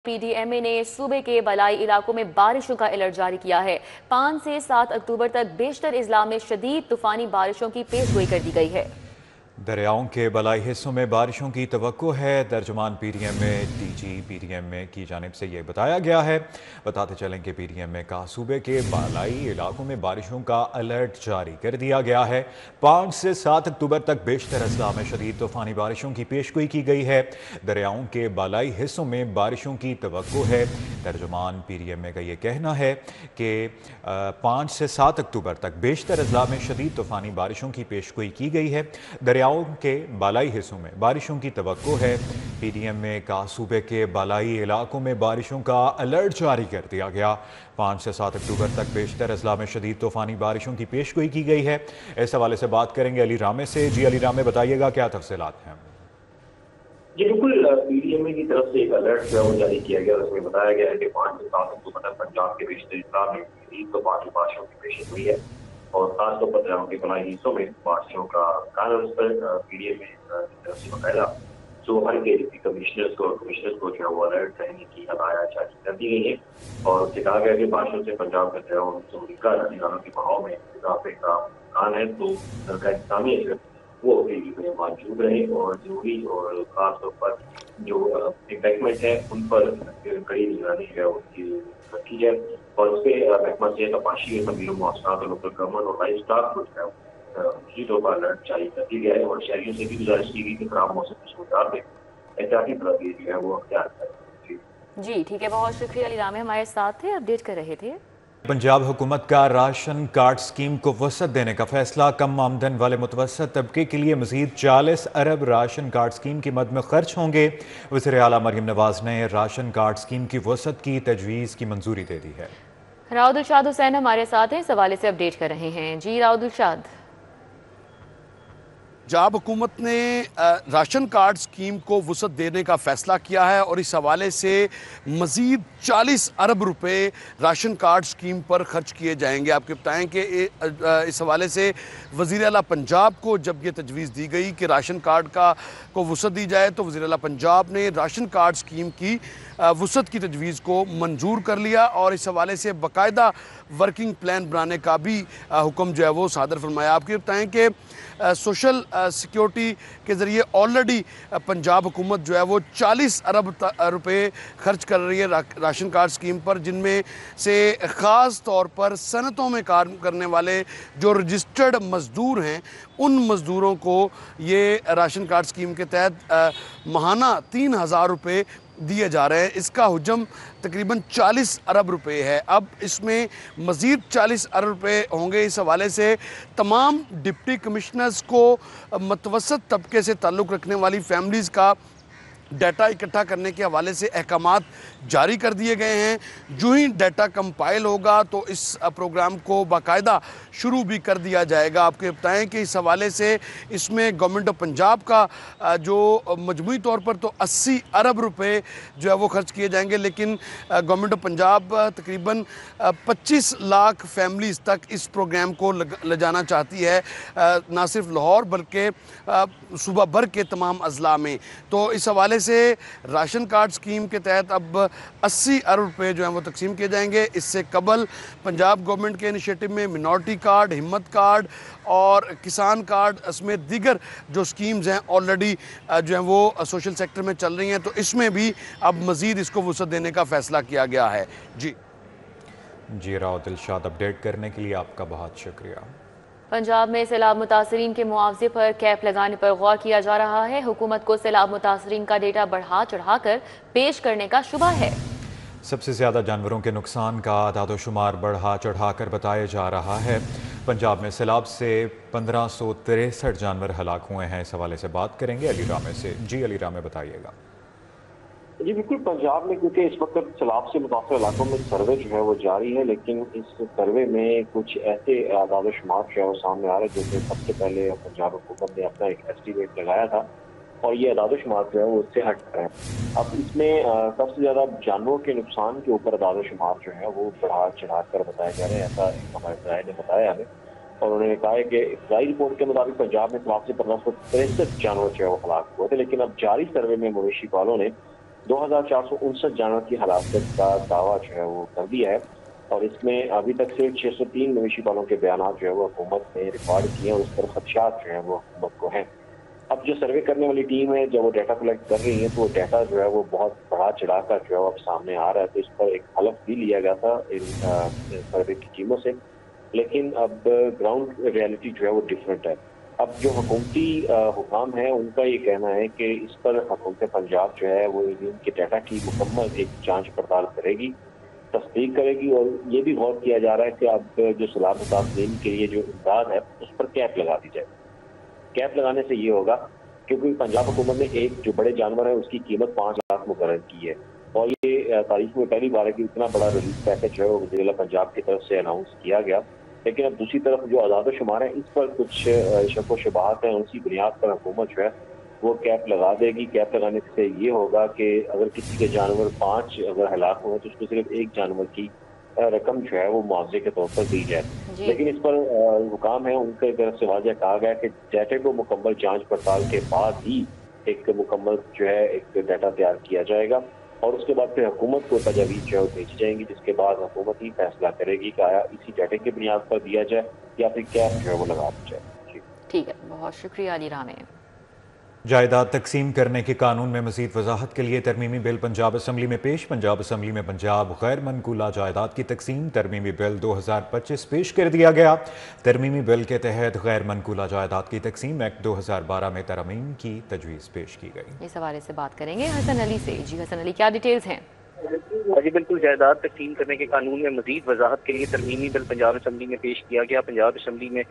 PDMA نے صوبے کے بالائی علاقوں میں بارشوں کا الرٹ جاری کیا ہے۔ 5 سے 7 اکتوبر تک بیشتر اضلاع میں شدید طوفانی بارشوں کی پیش گوئی کر دی گئی ہے۔ دریاؤں کے بالائی حصوں میں بارشوں کی توقع ہے۔ ترجمان PDMA DG PDMA کی جانب سے یہ بتایا گیا ہے۔ بتاتے چلیں کہ PDMA کا صوبے کے بالائی علاقوں میں بارشوں کا الرٹ جاری کر دیا گیا ہے۔ 5 سے 7 اکتوبر تک بیشتر اضلاع میں شدید طوفانی بارشوں کی پیشگوئی کی گئی ہے۔ دریاؤں کے بالائی حصوں میں بارشوں کی توقع ہے۔ ترجمان PDMA کا یہ کہنا ہے کہ 5 سے 7 اکتوبر تک بیشتر اضلاع میں شدید طوفانی بارشوں کی پیشگوئی کی گئی ہے۔ دریاؤں کے بالائی حصوں میں بارشوں کی توقع ہے۔ PDMA کا صوبے کے بالائی علاقوں میں بارشوں کا الرٹ جاری کر دیا گیا۔ 5 سے 7 اکتوبر تک بیشتر اضلاع میں شدید طوفانی بارشوں کی پیشگوئی کی گئی ہے۔ اس حوالے سے بات کریں گے علی رامے سے۔ جی علی رامے، بتائیے گا کیا تفصیلات ہیں؟ جی بالکل، PDMA کی طرف سے ایک الرٹ جو ہے وہ جاری کیا گیا، اس میں بتایا گیا ہے کہ 5 سے 7 اکتوبر تک پنجاب کے بیشتر اضلاع میں شدید طوفانی بارشوں کی پیشن ہوئی ہے اور خاص طور پر دریاؤں کے بالائی حصوں میں بارشوں کا امکان ہے۔ اس پر PDMA کی طرف سے باقاعدہ صوبہ کے ڈپٹی کمشنرز کو جو ہے وہ الرٹ رہنے کی ہدایات جاری کر دی گئی ہے اور اس سے کہا گیا کہ بارشوں سے پنجاب کے دریاؤں کا نالوں کے بہاؤ میں اضافے کا امکان ہے، تو سرکاری انتظامیہ وہ میں موجود رہے اور ضروری اور خاص طور پر جو امپیکمنٹ ہے ان پر کڑی نگرانی ہے اس کی رکھی جائے اور اس پہ محکمہ صحت آبپاشی تمویل و مواصلات اور لوکل گورنمنٹ اور لائف اسٹاک کو جو ہے اسی طور پر الرٹ جاری کر دیا گیا ہے اور شہریوں سے بھی گزارش کی گئی کہ خراب موسم کی صورتحال میں احتیاطی تدابیر جو ہے وہ اختیار کریں۔ جی ٹھیک ہے، بہت شکریہ علی رامے، ہمارے ساتھ تھے، اپڈیٹ کر رہے تھے۔ پنجاب حکومت کا راشن کارڈ سکیم کو وسعت دینے کا فیصلہ کم آمدن والے متوسط طبقے کے لیے مزید 40 ارب راشن کارڈ سکیم کی مد میں خرچ ہوں گے۔ وزیر اعلیٰ مریم نواز نے راشن کارڈ سکیم کی وسعت کی تجویز کی منظوری دے دی ہے۔ راؤد الشاد حسین ہمارے ساتھ ہیں، اس حوالے سے اپڈیٹ کر رہے ہیں۔ جی راؤد الشاد۔ پنجاب حکومت نے راشن کارڈ سکیم کو وسعت دینے کا فیصلہ کیا ہے اور اس حوالے سے مزید 40 ارب روپے راشن کارڈ سکیم پر خرچ کیے جائیں گے۔ آپ کے بتائیں کہ اس حوالے سے وزیر اعلیٰ پنجاب کو جب یہ تجویز دی گئی کہ راشن کارڈ کو وسعت دی جائے تو وزیر اعلیٰ پنجاب نے راشن کارڈ سکیم کی وسعت کی تجویز کو منظور کر لیا اور اس حوالے سے باقاعدہ ورکنگ پلان بنانے کا بھی حکم جو ہے وہ صادر فرمایا۔ آپ کے بتائیں کہ سوشل سیکیورٹی کے ذریعے آلریڈی پنجاب حکومت جو ہے وہ 40 ارب روپے خرچ کر رہی ہے راشن کارڈ سکیم پر، جن میں سے خاص طور پر صنعتوں میں کام کرنے والے جو رجسٹرڈ مزدور ہیں ان مزدوروں کو یہ راشن کارڈ سکیم کے تحت ماہانہ 3000 روپے دیے جا رہے ہیں۔ اس کا حجم تقریباً 40 ارب روپے ہے۔ اب اس میں مزید 40 ارب روپے ہوں گے۔ اس حوالے سے تمام ڈپٹی کمشنرز کو متوسط طبقے سے تعلق رکھنے والی فیملیز کا ڈیٹا اکٹھا کرنے کے حوالے سے احکامات جاری کر دیے گئے ہیں۔ جو ہی ڈیٹا کمپائل ہوگا تو اس پروگرام کو باقاعدہ شروع بھی کر دیا جائے گا۔ آپ کو بتائیں کہ اس حوالے سے اس میں گورنمنٹ آف پنجاب کا جو مجموعی طور پر تو 80 ارب روپے جو ہے وہ خرچ کیے جائیں گے، لیکن گورنمنٹ آف پنجاب تقریباً 25 لاکھ فیملیز تک اس پروگرام کو لے جانا چاہتی ہے، نہ صرف لاہور بلکہ صوبہ بھر کے تمام اضلاع میں۔ تو اس حوالے سے راشن کارڈ سکیم کے تحت اب 80 ارب روپے جو ہیں وہ تقسیم کیے جائیں گے۔ اس سے قبل پنجاب گورنمنٹ کے انیشیٹو میں منورٹی کارڈ، ہمت کارڈ اور کسان کارڈ سمیت دیگر جو سکیمز ہیں آلریڈی جو ہیں وہ سوشل سیکٹر میں چل رہی ہیں، تو اس میں بھی اب مزید اس کو وسعت دینے کا فیصلہ کیا گیا ہے۔ جی راؤد الشاد، اپڈیٹ کرنے کے لیے آپ کا بہت شکریہ۔ پنجاب میں سیلاب متاثرین کے معاوضے پر کیپ لگانے پر غور کیا جا رہا ہے۔ حکومت کو سیلاب متاثرین کا ڈیٹا بڑھا چڑھا کر پیش کرنے کا شبہ ہے۔ سب سے زیادہ جانوروں کے نقصان کا اعداد و شمار بڑھا چڑھا کر بتایا جا رہا ہے۔ پنجاب میں سیلاب سے 1563 جانور ہلاک ہوئے ہیں۔ اس حوالے سے بات کریں گے علی رامے سے۔ جی علی رامے، بتائیے گا۔ جی بالکل، پنجاب میں کیونکہ اس وقت سیلاب سے متاثر علاقوں میں سروے جو ہے وہ جاری ہے، لیکن اس سروے میں کچھ ایسے اعداد و شمار جو ہے وہ سامنے آ رہے ہیں جو کہ سب سے پہلے پنجاب حکومت نے اپنا ایک ایسٹیمیٹ لگایا تھا اور یہ اعداد و شمار جو ہے وہ اس سے ہٹ کر ہے۔ اب اس میں سب سے زیادہ جانوروں کے نقصان کے اوپر اعداد و شمار جو ہے وہ بڑھا چڑھا کر بتایا جا رہا ہے، ایسا ہمارے ذرائع نے بتایا ہمیں، اور انہوں نے کہا ہے کہ ابتدائی رپورٹ کے مطابق پنجاب میں سیلاب سے 1563 جانور جو ہے وہ ہلاک ہوئے تھے، لیکن اب جاری سروے میں مویشی پالوں نے 2459 جانور کی ہلاکت کا دعویٰ جو ہے وہ کر دیا ہے، اور اس میں ابھی تک صرف 603 مویشی پالوں کے بیانات جو ہے وہ حکومت نے ریکارڈ کیے ہیں، اور اس پر خدشات جو ہے وہ حکومت کو ہیں۔ اب جو سروے کرنے والی ٹیم ہے جب وہ ڈیٹا کلیکٹ کر رہی ہے تو وہ ڈیٹا جو ہے وہ بہت بڑا چڑھا کر جو ہے اب سامنے آ رہا ہے، تو اس پر ایک حلف بھی لیا گیا تھا ان سروے کی ٹیموں سے، لیکن اب گراؤنڈ ریالٹی جو ہے وہ ڈفرینٹ ہے۔ اب جو حکومتی حکام ہیں ان کا یہ کہنا ہے کہ اس پر حکومت پنجاب جو ہے وہ ان کے ڈیٹا کی مکمل ایک جانچ پڑتال کرے گی، تصدیق کرے گی، اور یہ بھی غور کیا جا رہا ہے کہ اب جو سیلاب متاثرین کے لیے جو امداد ہے اس پر کیپ لگا دی جائے۔ کیپ لگانے سے یہ ہوگا کیونکہ پنجاب حکومت نے ایک جو بڑے جانور ہے اس کی قیمت 5 لاکھ مقرر کی ہے، اور یہ تاریخ میں پہلی بار ہے کہ اتنا بڑا ریلیف پیکج جو ہے وہ وزیر اعلیٰ پنجاب کی طرف سے اناؤنس کیا گیا۔ لیکن اب دوسری طرف جو اعداد و شمار ہیں اس پر کچھ شک و شبہات ہیں، اسی بنیاد پر حکومت جو ہے وہ کیپ لگا دے گی۔ کیپ لگانے سے یہ ہوگا کہ اگر کسی کے جانور 5 اگر ہلاک ہوئے تو اس کو صرف ایک جانور کی رقم جو ہے وہ معاوضے کے طور پر دی جائے۔ لیکن اس پر حکام ہے ان کی طرف سے واضح کہا گیا کہ ڈیٹا کو مکمل جانچ پڑتال کے بعد ہی ایک مکمل جو ہے ایک ڈیٹا تیار کیا جائے گا، اور اس کے بعد پھر حکومت کو تجاویز جو ہے وہ بھیجی جائیں گی، جس کے بعد حکومت ہی فیصلہ کرے گی کہ آیا اسی ڈیٹا کی بنیاد پر دیا جائے یا پھر کیپ جو ہے وہ لگا دی جائے۔ ٹھیک ہے، بہت شکریہ علی راہ۔ جائیداد تقسیم کرنے کے قانون میں مزید وضاحت کے لیے ترمیمی بل پنجاب اسمبلی میں پیش۔ پنجاب اسمبلی میں پنجاب غیر منقولہ جائیداد کی تقسیم ترمیمی بل 2025 پیش کر دیا گیا۔ ترمیمی بل کے تحت غیر منقولہ جائیداد کی تقسیم ایکٹ 2012 میں ترمیم کی تجویز پیش کی گئی۔ اس حوالے سے بات کریں گے حسن علی سے۔ جی حسن علی، کیا ڈیٹیلز ہیں؟ جی بالکل، جائیداد تقسیم کرنے کے قانون میں مزید وضاحت کے لیے ترمیمی بل پنجاب اسمبلی میں پیش کیا گیا۔ پنجاب اسمبلی میں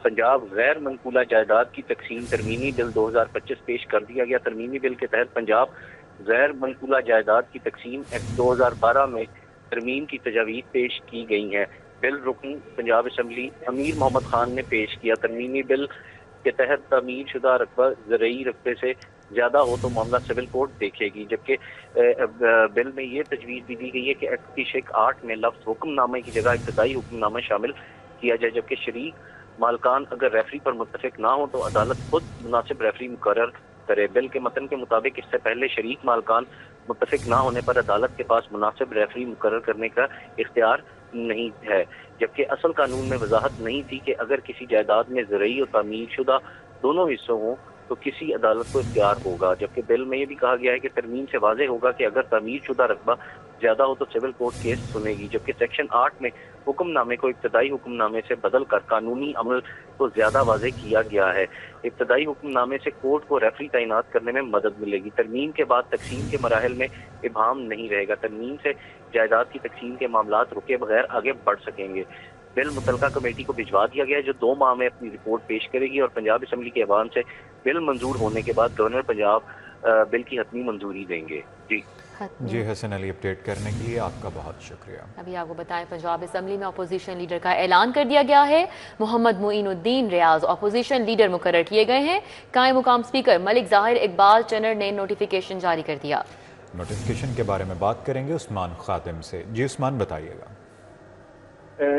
پنجاب غیر منقولہ جائیداد کی تقسیم ترمیمی بل 2025 پیش کر دیا گیا۔ ترمیمی بل کے تحت پنجاب غیر منقولہ جائیداد کی تقسیم ایکٹ 2012 میں ترمیم کی تجاویز پیش کی گئی ہیں۔ بل رکن پنجاب اسمبلی امیر محمد خان نے پیش کیا۔ ترمیمی بل کے تحت تعمیر شدہ رقبہ زرعی رقبے سے زیادہ ہو تو معاملہ سول کورٹ دیکھے گی، جبکہ بل میں یہ تجویز بھی دی گئی ہے کہ ایکٹ کی شق 8 میں لفظ حکم نامے کی جگہ ابتدائی حکم نامہ شامل کیا جائے، جبکہ شریک مالکان اگر ریفری پر متفق نہ ہو تو عدالت خود مناسب ریفری مقرر کرے۔ بل کے متن کے مطابق اس سے پہلے شریک مالکان متفق نہ ہونے پر عدالت کے پاس مناسب ریفری مقرر کرنے کا اختیار نہیں ہے، جبکہ اصل قانون میں وضاحت نہیں تھی کہ اگر کسی جائیداد میں زرعی اور تعمیر شدہ دونوں حصوں ہوں تو کسی عدالت کو اختیار ہوگا، جبکہ بل میں یہ بھی کہا گیا ہے کہ ترمیم سے واضح ہوگا کہ اگر تعمیر شدہ رقبہ زیادہ ہو تو سول کورٹ کیس سنے گی، جبکہ سیکشن 8 میں حکم نامے کو ابتدائی حکم نامے سے بدل کر قانونی عمل کو زیادہ واضح کیا گیا ہے۔ ابتدائی حکم نامے سے کورٹ کو ریفری تعینات کرنے میں مدد ملے گی۔ ترمیم کے بعد تقسیم کے مراحل میں ابہام نہیں رہے گا۔ ترمیم سے جائیداد کی تقسیم کے معاملات رکے بغیر آگے بڑھ سکیں گے۔ بل متعلقہ کمیٹی کو بھجوا دیا گیا ہے جو 2 ماہ میں اپنی رپورٹ پیش کرے گی، اور پنجاب اسمبلی کے ایوان سے بل منظور ہونے کے بعد گورنر پنجاب بل کی حتمی منظوری دیں گے۔ جی حسن علی، اپڈیٹ کرنے کے لیے آپ کا بہت شکریہ۔ ابھی آپ کو بتائیں پنجاب اسمبلی میں اپوزیشن لیڈر کا اعلان کر دیا گیا ہے۔ محمد معین الدین ریاض اپوزیشن لیڈر مقرر کیے گئے ہیں۔ قائم مقام اسپیکر ملک ظاہر اقبال چنر نے نوٹیفیکیشن جاری کر دیا۔ نوٹیفیکیشن کے بارے میں بات کریں گے عثمان خادم سے۔ جی عثمان، بتائیے گا۔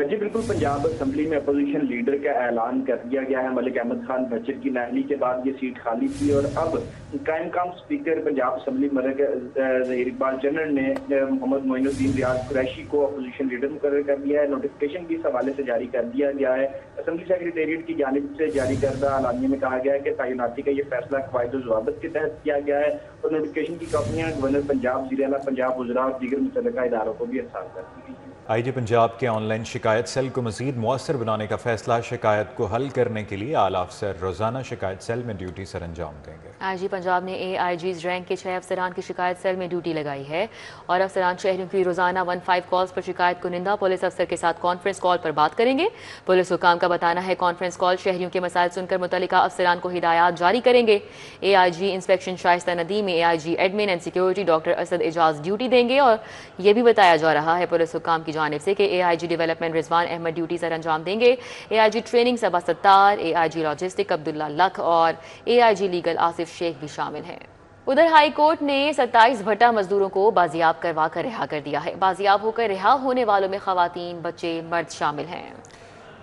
جی بالکل، پنجاب اسمبلی میں اپوزیشن لیڈر کا اعلان کر دیا گیا ہے۔ ملک احمد خان بچت کی نااہلی کے بعد یہ سیٹ خالی تھی، اور اب قائم مقام اسپیکر پنجاب اسمبلی ملک ظاہر اقبال چنر نے محمد معین الدین ریاض قریشی کو اپوزیشن لیڈر مقرر کر دیا ہے۔ نوٹیفیکیشن بھی اس حوالے سے جاری کر دیا گیا ہے۔ اسمبلی سیکریٹریٹ کی جانب سے جاری کردہ اعلامیے میں کہا گیا ہے کہ تعیناتی کا یہ فیصلہ قواعد و ضوابط کے تحت کیا گیا ہے، اور نوٹیفیکیشن کی کاپیاں گورنر پنجاب، وزیر اعلیٰ پنجاب، وزراء اور دیگر متعلقہ اداروں کو بھی ارسال کر دی گئی ہے۔ آئی جی پنجاب کے آن لائن شکایت سیل کو مزید مؤثر بنانے کا فیصلہ۔ شکایت کو حل کرنے کے لیے اعلیٰ افسر روزانہ شکایت سیل میں ڈیوٹی سر انجام دیں گے۔ آئی جی پنجاب نے اے آئی جیز رینک کے 6 افسران کی شکایت سیل میں ڈیوٹی لگائی ہے، اور افسران شہریوں کی روزانہ 15 کالز پر شکایت کنندہ پولیس افسر کے ساتھ کانفرنس کال پر بات کریں گے۔ پولیس حکام کا بتانا ہے کانفرنس کال شہریوں کے مسائل سن کر متعلقہ افسران کو ہدایات جاری کریں گے۔ A I G inspection Shaista Nadeem A I G admin and security doctor Asad Ejaz duty دیں گے، اور یہ بھی بتایا جا رہا ہے پولیس حکام کی جانب سے کہ اے I G development Rizwan Ahmed duty سر انجام دیں گے۔ A I G training Saba Sattar, a I G logistic عبداللہ لکھ اور اے آئی جی لیگل آصف شیخ بھی شامل ہیں۔ ادھر ہائی کورٹ نے 27 بھٹا مزدوروں کو بازیاب کروا کر رہا کر دیا ہے۔ بازیاب ہو کر رہا ہونے والوں میں خواتین، بچے، مرد شامل ہیں۔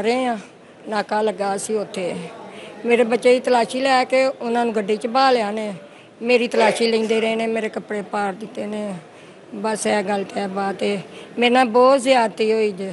ਰਹੇ ਆ, ਨਾਕਾ ਲੱਗਾ ਸੀ ਉੱਥੇ। ਮੇਰੇ ਬੱਚੇ ਦੀ ਤਲਾਸ਼ੀ ਲੈ ਕੇ ਉਹਨਾਂ ਨੂੰ ਗੱਡੀ 'ਚ ਬਹਾ ਲਿਆ ਨੇ। ਮੇਰੀ ਤਲਾਸ਼ੀ ਲੈਂਦੇ ਰਹੇ ਨੇ, ਮੇਰੇ ਕੱਪੜੇ ਪਾੜ ਦਿੱਤੇ ਨੇ। ਬਸ ਇਹ ਗੱਲ ਤੇ ਬਾਤ ਹੈ, ਮੇਰੇ ਨਾਲ ਬਹੁਤ ਜ਼ਿਆਦਤੀ ਹੋਈ ਜੇ।